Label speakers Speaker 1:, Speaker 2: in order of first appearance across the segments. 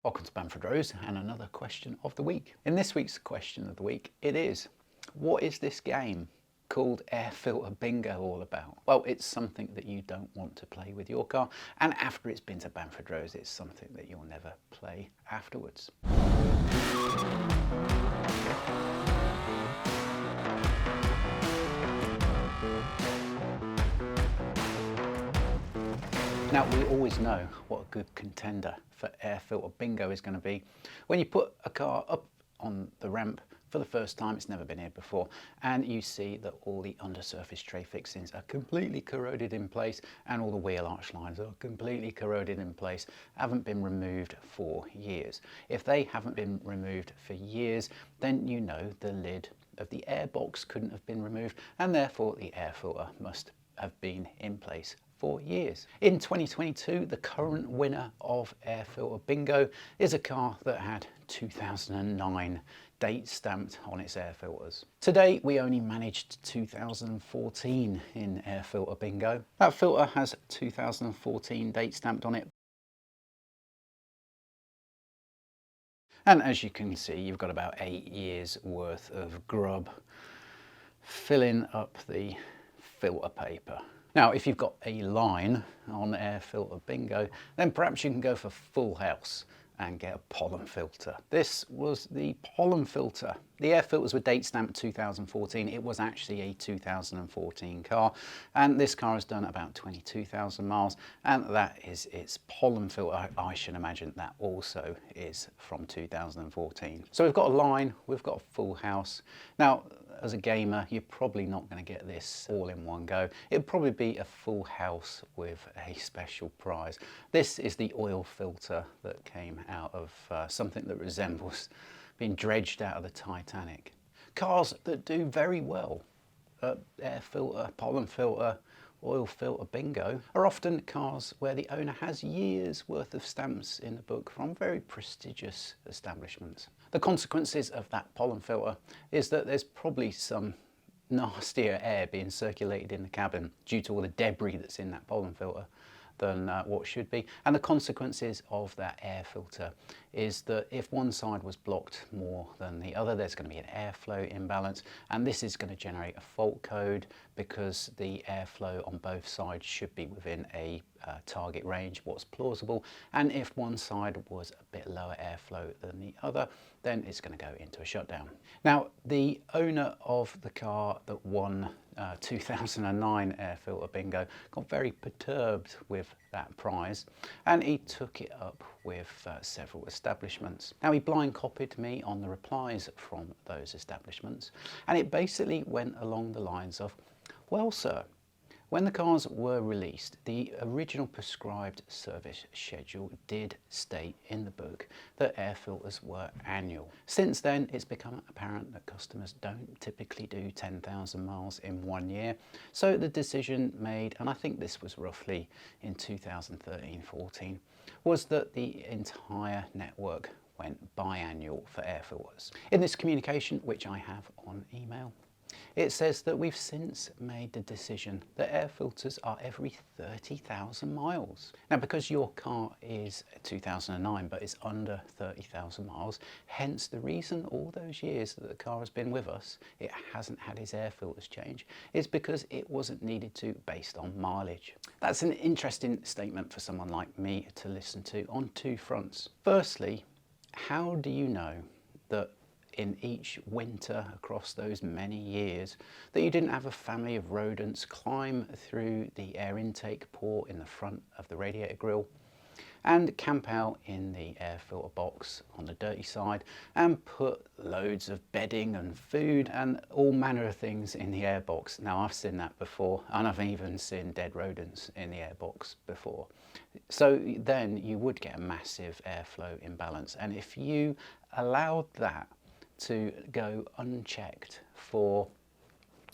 Speaker 1: Welcome to Bamfordrose and another question of the week. In this week's question of the week, it is, what is this game called Air Filter Bingo all about? Well, it's something that you don't want to play with your car, and after it's been to Bamfordrose, it's something that you'll never play afterwards. Now, we always know what a good contender for air filter bingo is going to be when you put a car up on the ramp for the first time, it's never been here before, and you see that all the undersurface tray fixings are completely corroded in place and all the wheel arch lines are completely corroded in place, haven't been removed for years. If they haven't been removed for years, then you know the lid of the air box couldn't have been removed, and therefore the air filter must have been in place for years. In 2022, the current winner of Air Filter Bingo is a car that had 2009 date stamped on its air filters. Today, we only managed 2014 in Air Filter Bingo. That filter has 2014 date stamped on it. And as you can see, you've got about 8 years worth of grub filling up the filter paper. Now, if you've got a line on Air Filter Bingo, then perhaps you can go for full house and get a pollen filter. This was the pollen filter. The air filters were date stamped 2014. It was actually a 2014 car, and this car has done about 22,000 miles, and that is its pollen filter. I should imagine that also is from 2014. So we've got a line, we've got a full house. Now, as a gamer, you're probably not going to get this all in one go. It'd probably be a full house with a special prize. This is the oil filter that came out of something that resembles being dredged out of the Titanic. Cars that do very well at air filter, pollen filter, oil filter bingo are often cars where the owner has years worth of stamps in the book from very prestigious establishments. The consequences of that pollen filter is that there's probably some nastier air being circulated in the cabin due to all the debris that's in that pollen filter than what should be. And the consequences of that air filter is that if one side was blocked more than the other, there's going to be an airflow imbalance, and this is going to generate a fault code because the airflow on both sides should be within a target range, what's plausible, and if one side was a bit lower airflow than the other, then it's going to go into a shutdown. Now, the owner of the car that won 2009 Air Filter Bingo got very perturbed with that prize, and he took it up with several establishments. Now, he blind copied me on the replies from those establishments, and it basically went along the lines of, well, sir, when the cars were released, the original prescribed service schedule did state in the book that air filters were annual. Since then, it's become apparent that customers don't typically do 10,000 miles in 1 year. So the decision made, and I think this was roughly in 2013-14, was that the entire network went biannual for air filters. In this communication, which I have on email, it says that we've since made the decision that air filters are every 30,000 miles. Now, because your car is 2009 but it's under 30,000 miles, hence the reason all those years that the car has been with us, it hasn't had its air filters changed, is because it wasn't needed to based on mileage. That's an interesting statement for someone like me to listen to on two fronts. Firstly, how do you know that in each winter across those many years that you didn't have a family of rodents climb through the air intake port in the front of the radiator grille and camp out in the air filter box on the dirty side and put loads of bedding and food and all manner of things in the air box? Now, I've seen that before, and I've even seen dead rodents in the air box before. So then you would get a massive airflow imbalance, and if you allowed that to go unchecked for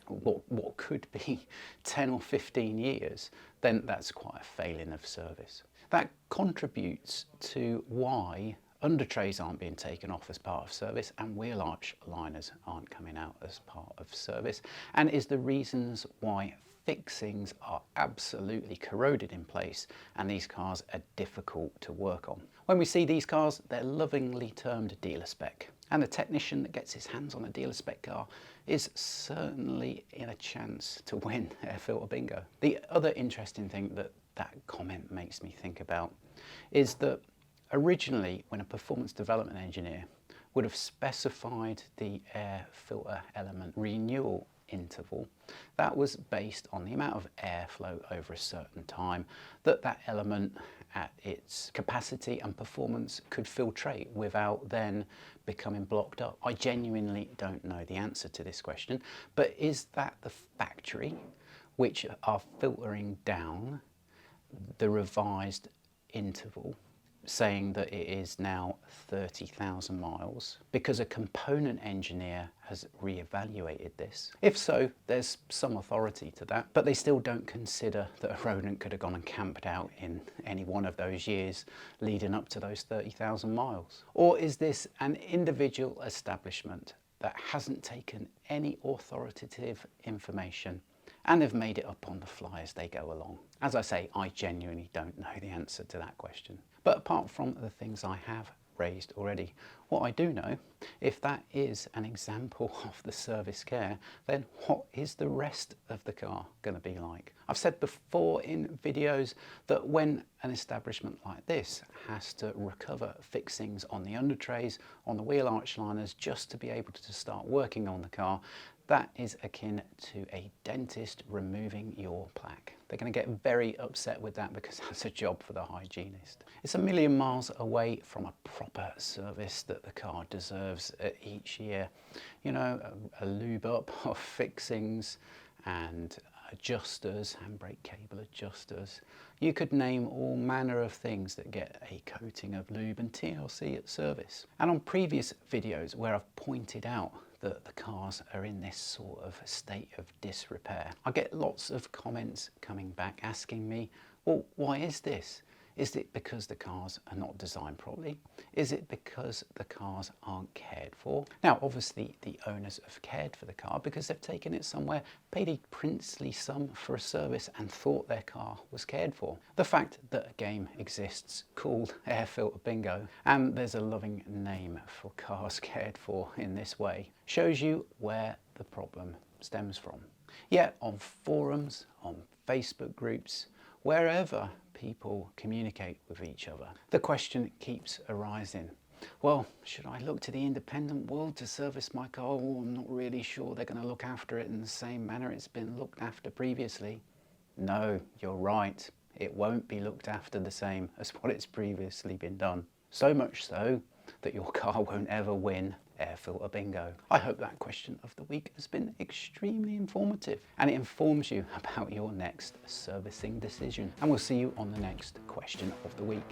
Speaker 1: what could be 10 or 15 years, then that's quite a failing of service. That contributes to why under trays aren't being taken off as part of service and wheel arch liners aren't coming out as part of service, and is the reasons why fixings are absolutely corroded in place and these cars are difficult to work on. When we see these cars, they're lovingly termed dealer spec, and the technician that gets his hands on a dealer spec car is certainly in a chance to win air filter bingo. The other interesting thing that comment makes me think about is that originally, when a performance development engineer would have specified the air filter element renewal interval, that was based on the amount of airflow over a certain time that element at its capacity and performance could filtrate without then becoming blocked up. I genuinely don't know the answer to this question, but is that the factory which are filtering down the revised interval, saying that it is now 30,000 miles because a component engineer has re-evaluated this? If so, there's some authority to that, but they still don't consider that a rodent could have gone and camped out in any one of those years leading up to those 30,000 miles. Or is this an individual establishment that hasn't taken any authoritative information and they've made it up on the fly as they go along? As I say, I genuinely don't know the answer to that question. But apart from the things I have raised already, what I do know, if that is an example of the service care, then what is the rest of the car going to be like? I've said before in videos that when an establishment like this has to recover fixings on the under trays, on the wheel arch liners, just to be able to start working on the car, that is akin to a dentist removing your plaque. They're going to get very upset with that because that's a job for the hygienist. It's a million miles away from a proper service that the car deserves each year. You know, a lube up of fixings and adjusters, handbrake cable adjusters. You could name all manner of things that get a coating of lube and TLC at service. And on previous videos where I've pointed out that the cars are in this sort of state of disrepair, I get lots of comments coming back asking me, well, why is this? Is it because the cars are not designed properly? Is it because the cars aren't cared for? Now, obviously, the owners have cared for the car because they've taken it somewhere, paid a princely sum for a service and thought their car was cared for. The fact that a game exists called Air Filter Bingo, and there's a loving name for cars cared for in this way, shows you where the problem stems from. Yet on forums, on Facebook groups, wherever people communicate with each other, the question keeps arising. Well, should I look to the independent world to service my car? Oh, I'm not really sure they're going to look after it in the same manner it's been looked after previously. No, you're right. It won't be looked after the same as what it's previously been done. So much so that your car won't ever win Air Filter Bingo. I hope that question of the week has been extremely informative and it informs you about your next servicing decision. And we'll see you on the next question of the week.